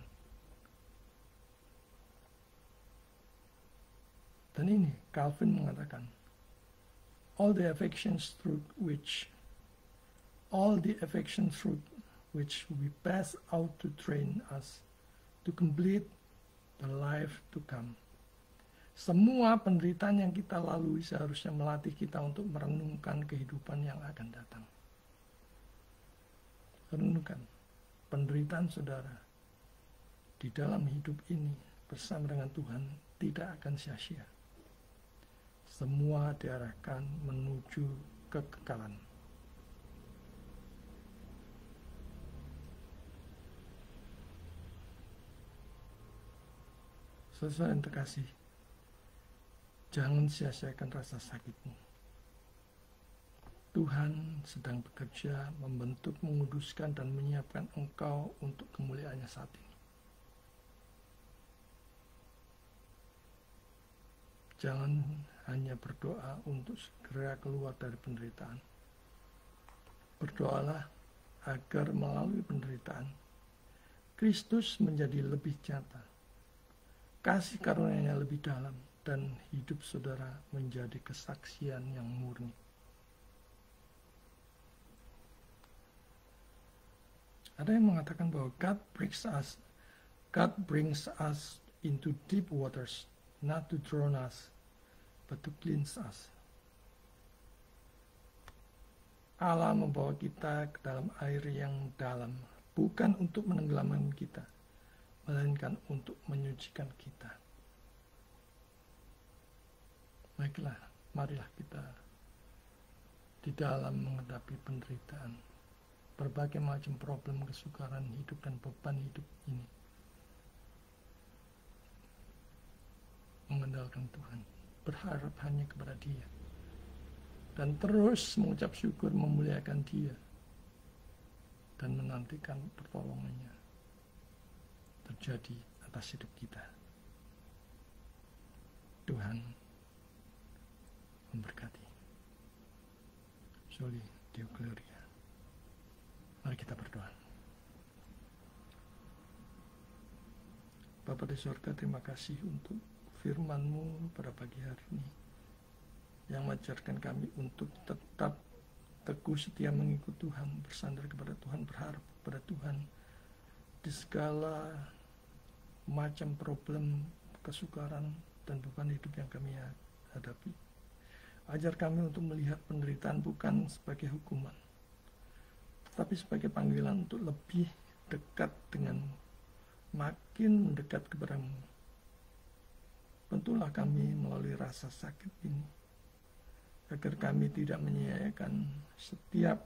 Dan ini Calvin mengatakan, all the affections through which we pass out to train us to complete the life to come. Semua penderitaan yang kita lalui seharusnya melatih kita untuk merenungkan kehidupan yang akan datang. Renungkan penderitaan saudara di dalam hidup ini bersama dengan Tuhan tidak akan sia-sia. Semua diarahkan menuju kekekalan. Saudara yang terkasih, jangan sia-siakan rasa sakitmu. Tuhan sedang bekerja membentuk, menguduskan, dan menyiapkan engkau untuk kemuliaannya saat ini. Jangan hanya berdoa untuk segera keluar dari penderitaan. Berdoalah agar melalui penderitaan, Kristus menjadi lebih nyata, kasih karunia-Nya lebih dalam, dan hidup saudara menjadi kesaksian yang murni. Ada yang mengatakan bahwa God brings us into deep waters, not to drown us, but to cleanse us. Allah membawa kita ke dalam air yang dalam, bukan untuk menenggelamkan kita, melainkan untuk menyucikan kita. Baiklah, marilah kita di dalam menghadapi penderitaan, berbagai macam problem, kesukaran hidup, dan beban hidup ini, mengandalkan Tuhan, berharap hanya kepada Dia, dan terus mengucap syukur, memuliakan Dia, dan menantikan pertolongannya terjadi atas hidup kita. Tuhan memberkati. Soli Deo Gloria. Mari kita berdoa. Bapa di surga, terima kasih untuk firman-Mu pada pagi hari ini, yang mengajarkan kami untuk tetap teguh setia mengikut Tuhan, bersandar kepada Tuhan, berharap kepada Tuhan di segala macam problem, kesukaran, dan beban hidup yang kami hadapi. Ajar kami untuk melihat penderitaan bukan sebagai hukuman, tetapi sebagai panggilan untuk lebih dekat dengan, makin mendekat kepada-Mu. Bantulah kami melalui rasa sakit ini, agar kami tidak menyia-nyiakan setiap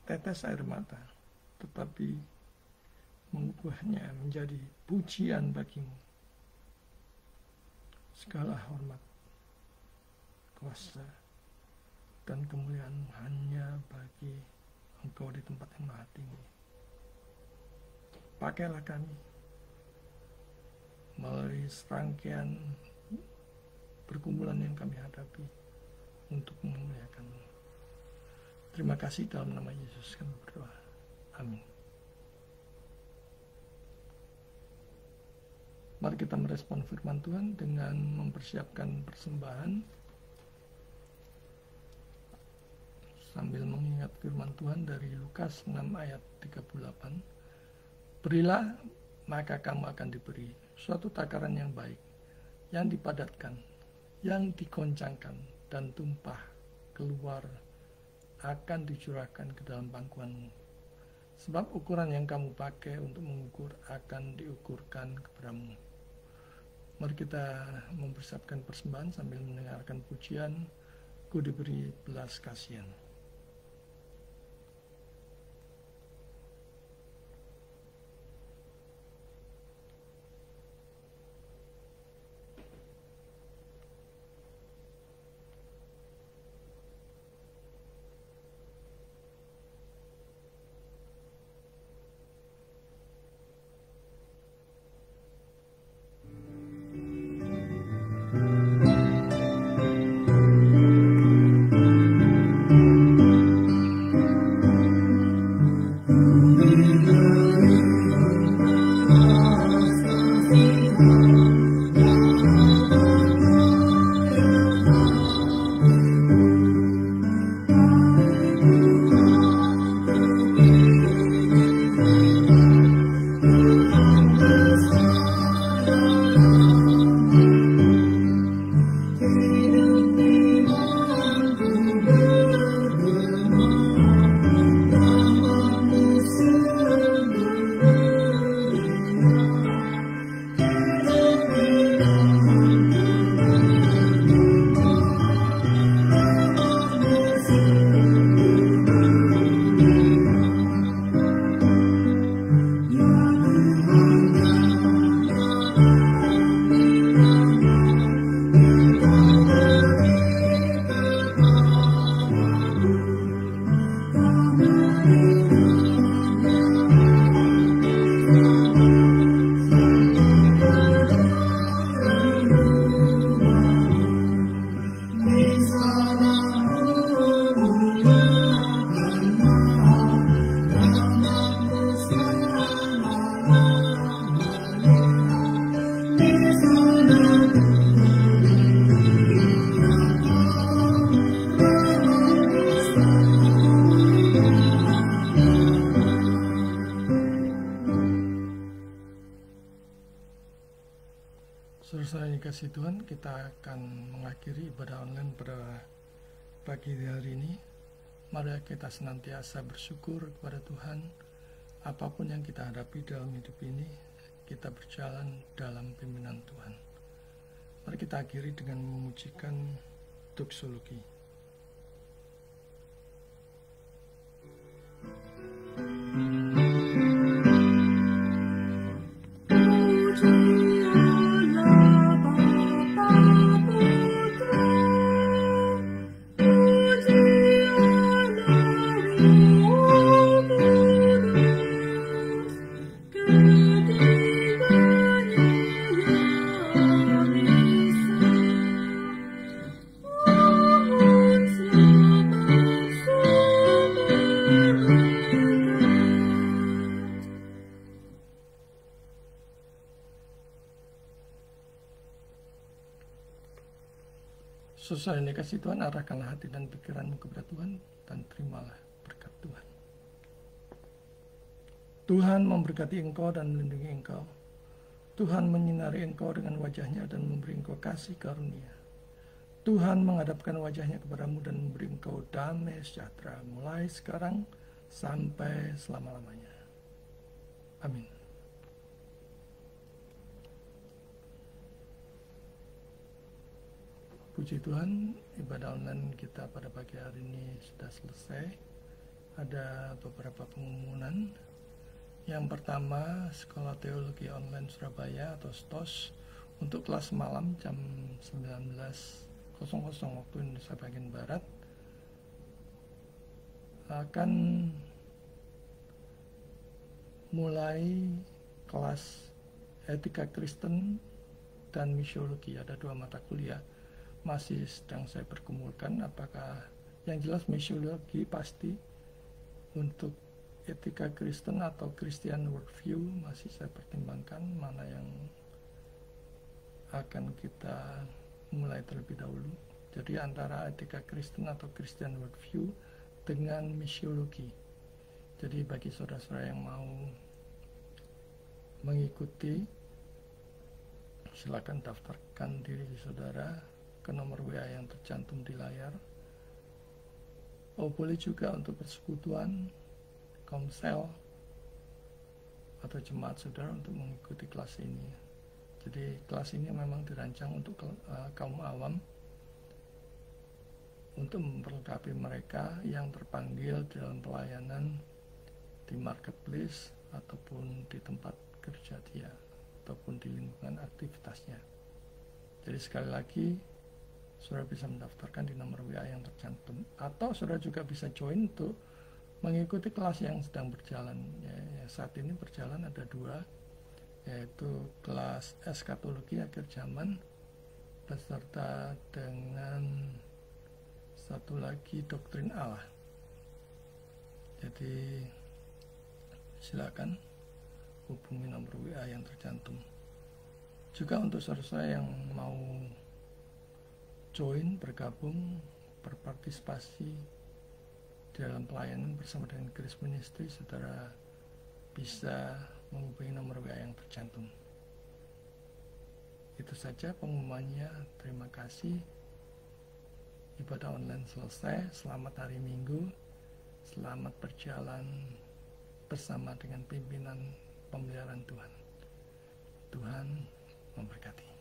tetes air mata, tetapi mengubahnya menjadi pujian bagi-Mu. Segala hormat, kuasa, dan kemuliaan hanya bagi Engkau di tempat yang maha tinggi. Pakailah kami melalui serangkaian pergumulan yang kami hadapi untuk memuliakan-Mu. Terima kasih, dalam nama Yesus kami berdoa. Amin. Mari kita merespon firman Tuhan dengan mempersiapkan persembahan. sambil mengingat firman Tuhan dari Lukas 6 ayat 38. Berilah, maka kamu akan diberi suatu takaran yang baik, yang dipadatkan, yang dikoncangkan, dan tumpah keluar akan dicurahkan ke dalam pangkuanmu. Sebab ukuran yang kamu pakai untuk mengukur akan diukurkan kepadamu. Mari kita mempersiapkan persembahan sambil mendengarkan pujian Ku diberi belas kasihan. Saudara dikasih Tuhan, kita akan mengakhiri ibadah online pada pagi hari ini. Mari kita senantiasa bersyukur kepada Tuhan. Apapun yang kita hadapi dalam hidup ini, kita berjalan dalam pimpinan Tuhan. Mari kita akhiri dengan memujikan doksologi. Saudara yang dikasih Tuhan, arahkanlah hati dan pikiranmu kepada Tuhan dan terimalah berkat Tuhan. Tuhan memberkati engkau dan melindungi engkau. Tuhan menyinari engkau dengan wajahnya dan memberi engkau kasih karunia. Tuhan menghadapkan wajahnya kepadamu dan memberi engkau damai sejahtera mulai sekarang sampai selama-lamanya. Amin. Puji Tuhan, ibadah online kita pada pagi hari ini sudah selesai. Ada beberapa pengumuman. Yang pertama, Sekolah Teologi Online Surabaya atau STOS untuk kelas malam jam 19.00 waktu Indonesia bagian Barat akan mulai kelas etika Kristen dan misiologi. Ada 2 mata kuliah. Masih sedang saya pergumulkan apakah yang jelas misiologi pasti, untuk etika Kristen atau Christian worldview masih saya pertimbangkan mana yang akan kita mulai terlebih dahulu. Jadi antara etika Kristen atau Christian worldview dengan misiologi. Jadi bagi saudara-saudara yang mau mengikuti, silakan daftarkan diri saudara ke nomor WA yang tercantum di layar. Boleh juga untuk persekutuan, komsel, atau jemaat saudara untuk mengikuti kelas ini. Jadi kelas ini memang dirancang untuk kaum awam, untuk memperlengkapi mereka yang terpanggil dalam pelayanan di marketplace ataupun di tempat kerja dia, ataupun di lingkungan aktivitasnya. Jadi sekali lagi, saudara bisa mendaftarkan di nomor WA yang tercantum, atau saudara juga bisa join untuk mengikuti kelas yang sedang berjalan. Saat ini berjalan ada 2, yaitu kelas eskatologi akhir zaman beserta dengan satu lagi doktrin Allah. Jadi silakan hubungi nomor WA yang tercantum. Juga untuk saudara yang mau join, bergabung, berpartisipasi dalam pelayanan bersama dengan Grace Ministry, saudara bisa menghubungi nomor WA yang tercantum. Itu saja pengumumannya. Terima kasih. Ibadah online selesai. Selamat hari Minggu. Selamat berjalan bersama dengan pimpinan pemeliharaan Tuhan. Tuhan memberkati.